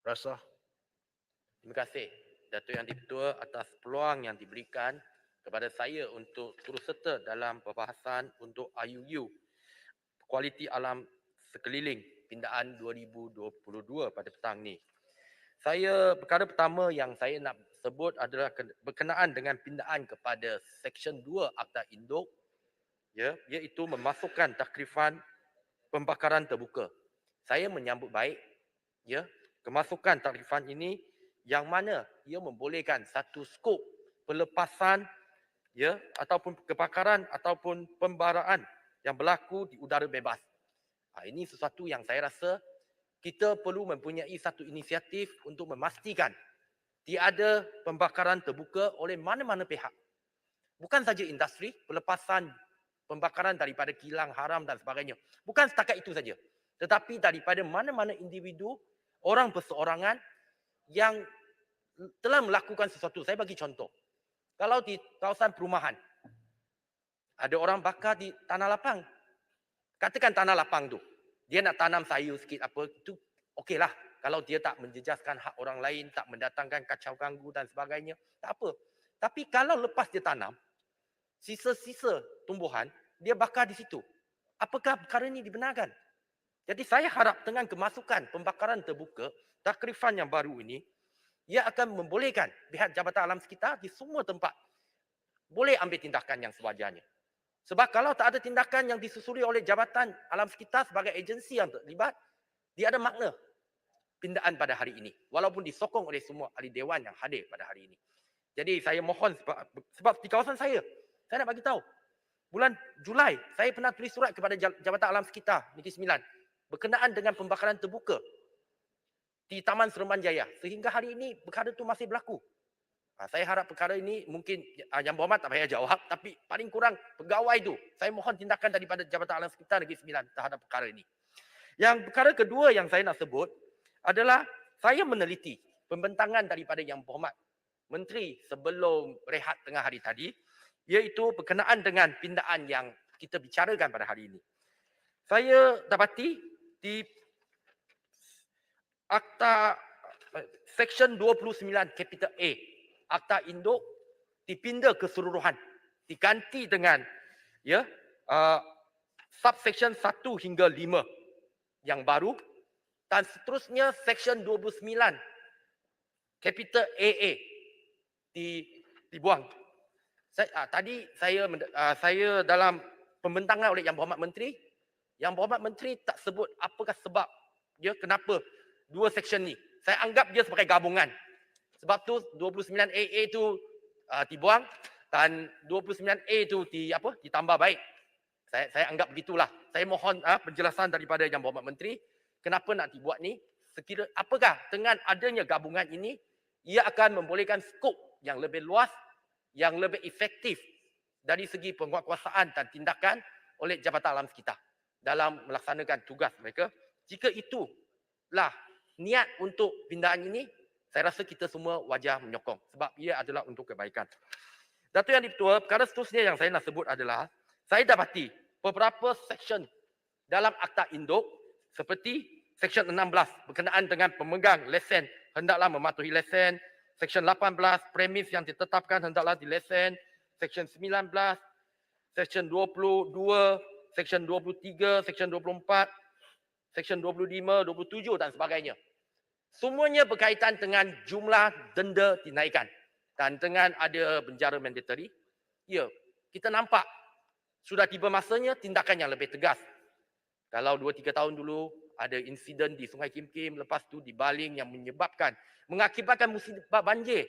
Rasa. Terima kasih Datuk Yang Di-Pertua atas peluang yang diberikan kepada saya untuk turut serta dalam perbahasan untuk IUU Kualiti Alam Sekeliling Pindaan 2022 pada petang ni. Perkara pertama yang saya nak sebut adalah berkenaan dengan pindaan kepada Seksyen 2 Akta Induk, ya, iaitu memasukkan takrifan pembakaran terbuka. Saya menyambut baik, ya, kemasukan takrifan ini yang mana ia membolehkan satu skop pelepasan, ya, ataupun kebakaran ataupun pembaraan yang berlaku di udara bebas. Ini sesuatu yang saya rasa kita perlu mempunyai satu inisiatif untuk memastikan tiada pembakaran terbuka oleh mana-mana pihak. Bukan saja industri, pelepasan pembakaran daripada kilang haram dan sebagainya. Bukan setakat itu saja. Tetapi daripada mana-mana individu, orang perseorangan yang telah melakukan sesuatu. Saya bagi contoh. Kalau di kawasan perumahan, ada orang bakar di tanah lapang. Katakan tanah lapang tu, dia nak tanam sayur sikit apa, itu okeylah. Kalau dia tak menjejaskan hak orang lain, tak mendatangkan kacau ganggu dan sebagainya, tak apa. Tapi kalau lepas dia tanam, sisa-sisa tumbuhan, dia bakar di situ. Apakah perkara ini dibenarkan? Jadi saya harap dengan kemasukan pembakaran terbuka, takrifan yang baru ini, ia akan membolehkan pihak Jabatan Alam Sekitar di semua tempat boleh ambil tindakan yang sewajarnya. Sebab kalau tak ada tindakan yang disusuri oleh Jabatan Alam Sekitar sebagai agensi yang terlibat, dia ada makna pindaan pada hari ini. Walaupun disokong oleh semua ahli dewan yang hadir pada hari ini. Jadi saya mohon sebab di kawasan saya nak bagi tahu. Bulan Julai, saya pernah tulis surat kepada Jabatan Alam Sekitar Negeri Sembilan berkenaan dengan pembakaran terbuka di Taman Seremban Jaya. Sehingga hari ini perkara itu masih berlaku. Saya harap perkara ini mungkin Yang Berhormat tak payah jawab, tapi paling kurang pegawai itu, saya mohon tindakan daripada Jabatan Alam Sekitar Negeri Sembilan terhadap perkara ini. Yang perkara kedua yang saya nak sebut adalah saya meneliti pembentangan daripada Yang Berhormat Menteri sebelum rehat tengah hari tadi, iaitu berkenaan dengan pindaan yang kita bicarakan pada hari ini. Saya dapati di Akta Seksyen 29 Kapital A, Akta Induk dipindah keseluruhan, diganti dengan ya subsection 1 hingga 5 yang baru dan seterusnya Seksyen 29 Kapital AA dibuang. Tadi saya dalam pembentangan oleh Yang Berhormat Menteri tak sebut apakah sebab kenapa dua seksyen ni. Saya anggap dia sebagai gabungan. Sebab tu 29 AA tu dibuang dan 29A tu ditambah baik. Saya anggap begitulah. Saya mohon penjelasan daripada Yang Berhormat Menteri kenapa nak dibuat ni. Apakah dengan adanya gabungan ini ia akan membolehkan skop yang lebih luas, yang lebih efektif dari segi penguatkuasaan dan tindakan oleh Jabatan Alam Sekitar dalam melaksanakan tugas mereka. Jika itulah niat untuk pindaan ini, saya rasa kita semua wajar menyokong sebab ia adalah untuk kebaikan. Datuk Yang Di-Pertua, perkara seterusnya yang saya nak sebut adalah saya dapati beberapa seksyen dalam Akta Induk seperti Seksyen 16 berkenaan dengan pemegang lesen hendaklah mematuhi lesen, Seksyen 18 premis yang ditetapkan hendaklah dilesen, Seksyen 19, Seksyen 22, Seksyen 23, Seksyen 24, Seksyen 25, 27 dan sebagainya. Semuanya berkaitan dengan jumlah denda dinaikkan dan dengan ada penjara mandatory. Ya, kita nampak sudah tiba masanya tindakan yang lebih tegas. Kalau 2-3 tahun dulu ada insiden di Sungai Kim Kim, lepas tu di Baling yang mengakibatkan musibah banjir.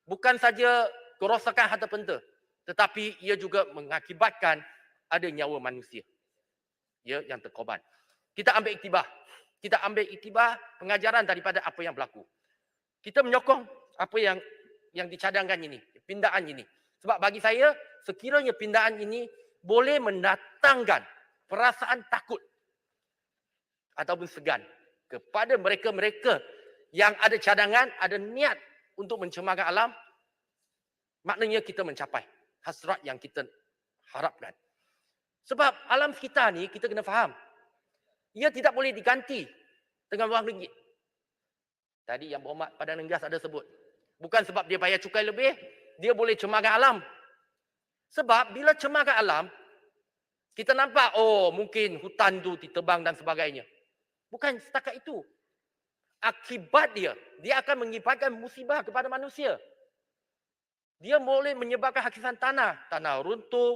Bukan saja kerosakan harta benda, tetapi ia juga mengakibatkan ada nyawa manusia yang terkorban. Kita ambil iktibar pengajaran daripada apa yang berlaku. Kita menyokong apa yang dicadangkan ini, pindaan ini. Sebab bagi saya, sekiranya pindaan ini boleh mendatangkan perasaan takut ataupun segan kepada mereka-mereka yang ada cadangan, ada niat untuk mencemarkan alam, maknanya kita mencapai hasrat yang kita harapkan. Sebab alam sekitar ni kita kena faham, ia tidak boleh diganti dengan wang ringgit. Tadi Yang Berhormat Padang Nenggas ada sebut. Bukan sebab dia bayar cukai lebih, dia boleh cemarkan alam. Sebab bila cemarkan alam, kita nampak, oh mungkin hutan tu ditebang dan sebagainya. Bukan setakat itu. Akibat dia akan mengibatkan musibah kepada manusia. Dia boleh menyebabkan hakisan tanah runtuh,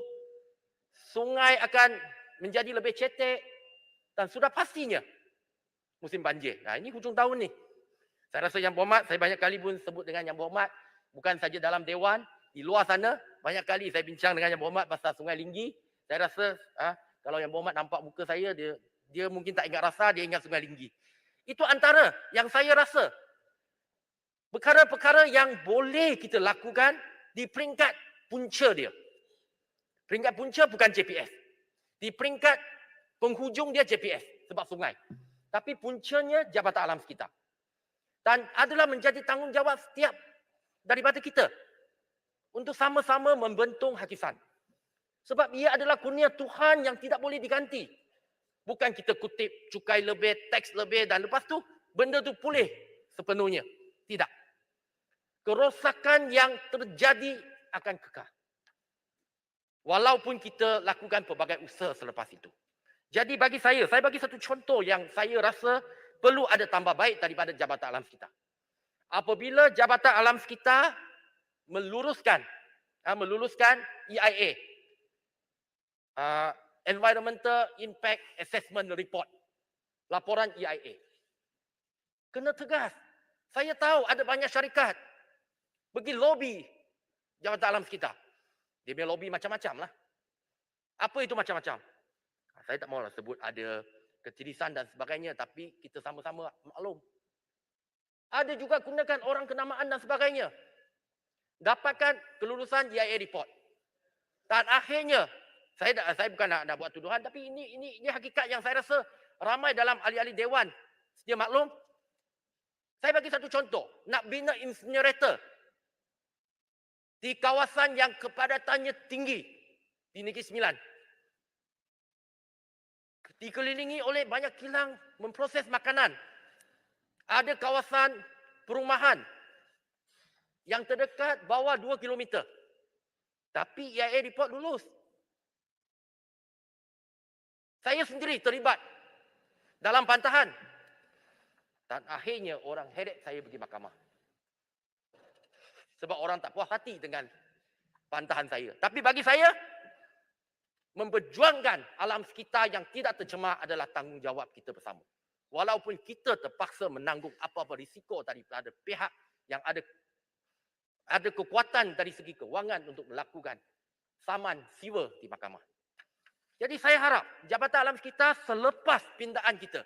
sungai akan menjadi lebih cetek, dan sudah pastinya musim banjir. Nah, ini hujung tahun ni. Saya rasa Yang Berhormat, saya banyak kali pun sebut dengan Yang Berhormat, bukan saja dalam Dewan, di luar sana, banyak kali saya bincang dengan Yang Berhormat pasal Sungai Linggi. Saya rasa kalau Yang Berhormat nampak muka saya, dia mungkin tak ingat rasa, dia ingat Sungai Linggi. Itu antara yang saya rasa perkara-perkara yang boleh kita lakukan di peringkat punca dia. Peringkat punca bukan JPS. Di peringkat penghujung dia JPS sebab sungai. Tapi puncanya Jabatan Alam Sekitar. Dan adalah menjadi tanggungjawab setiap daripada kita untuk sama-sama membentung hakisan. Sebab ia adalah kurnia Tuhan yang tidak boleh diganti. Bukan kita kutip cukai lebih, teks lebih dan lepas tu benda tu pulih sepenuhnya. Tidak. Kerosakan yang terjadi akan kekal. Walaupun kita lakukan pelbagai usaha selepas itu. Jadi bagi saya bagi satu contoh yang saya rasa perlu ada tambah baik daripada Jabatan Alam Sekitar. Apabila Jabatan Alam Sekitar meluluskan EIA, Environmental Impact Assessment Report, laporan EIA. Kena tegas. Saya tahu ada banyak syarikat pergi lobby Jabatan Alam Sekitar. Dia punya lobby macam-macam lah. Apa itu macam-macam? Saya tak mahulah sebut ada ketirisan dan sebagainya, tapi kita sama-sama maklum. Ada juga gunakan orang kenamaan dan sebagainya. Dapatkan kelulusan EIA report. Dan akhirnya, saya bukan nak buat tuduhan, tapi ini hakikat yang saya rasa ramai dalam ahli-ahli Dewan sedia maklum. Saya bagi satu contoh, nak bina incinerator di kawasan yang kepadatannya tinggi di Negeri Sembilan. Dikelilingi oleh banyak kilang memproses makanan. Ada kawasan perumahan yang terdekat bawah 2 km. Tapi EIA report lulus. Saya sendiri terlibat dalam pantahan. Dan akhirnya orang heret saya pergi mahkamah. Sebab orang tak puas hati dengan pantahan saya. Tapi bagi saya, memperjuangkan alam sekitar yang tidak tercemar adalah tanggungjawab kita bersama. Walaupun kita terpaksa menanggung apa-apa risiko daripada pihak yang ada kekuatan dari segi kewangan untuk melakukan saman siwa di mahkamah. Jadi saya harap Jabatan Alam Sekitar selepas pindaan kita,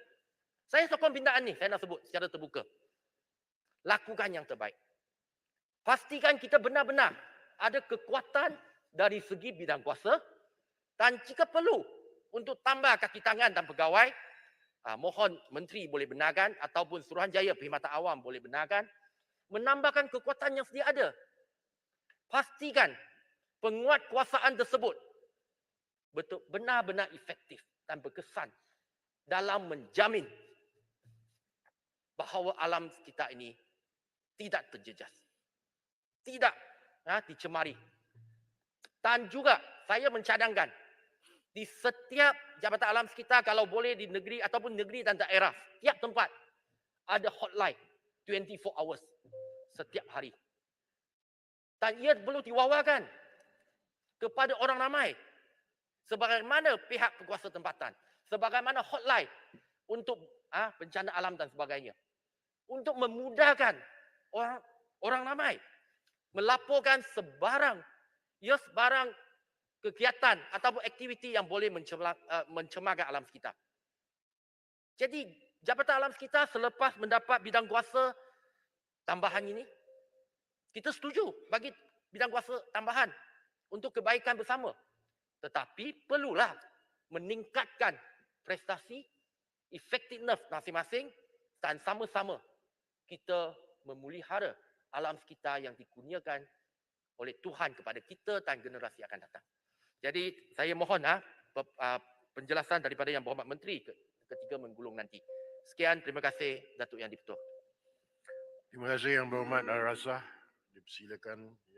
saya sokong pindaan ni, saya nak sebut secara terbuka. Lakukan yang terbaik. Pastikan kita benar-benar ada kekuatan dari segi bidang kuasa, dan jika perlu untuk tambah kaki tangan dan pegawai, mohon Menteri boleh benarkan ataupun Suruhanjaya Perkhidmatan Awam boleh benarkan, menambahkan kekuatan yang sedia ada. Pastikan penguatkuasaan tersebut betul benar-benar efektif dan berkesan dalam menjamin bahawa alam kita ini tidak terjejas, tidak dicemari. Dan juga saya mencadangkan di setiap Jabatan Alam Sekitar, kalau boleh di negeri ataupun negeri dan daerah, setiap tempat ada hotline 24 hours setiap hari. Dan ia perlu diwawakan kepada orang ramai. Sebagaimana pihak berkuasa tempatan, sebagaimana hotline untuk bencana alam dan sebagainya. Untuk memudahkan orang ramai melaporkan sebarang kegiatan ataupun aktiviti yang boleh mencemarkan alam sekitar. Jadi Jabatan Alam Sekitar selepas mendapat bidang kuasa tambahan ini, kita setuju bagi bidang kuasa tambahan untuk kebaikan bersama. Tetapi perlulah meningkatkan prestasi, effectiveness masing-masing dan sama-sama kita memelihara alam sekitar yang dikurniakan oleh Tuhan kepada kita dan generasi akan datang. Jadi saya mohon penjelasan daripada Yang Berhormat Menteri ketika menggulung nanti. Sekian, terima kasih Datuk Yang di-Pertua. Terima kasih Yang Berhormat Al-Razak. Dipersilakan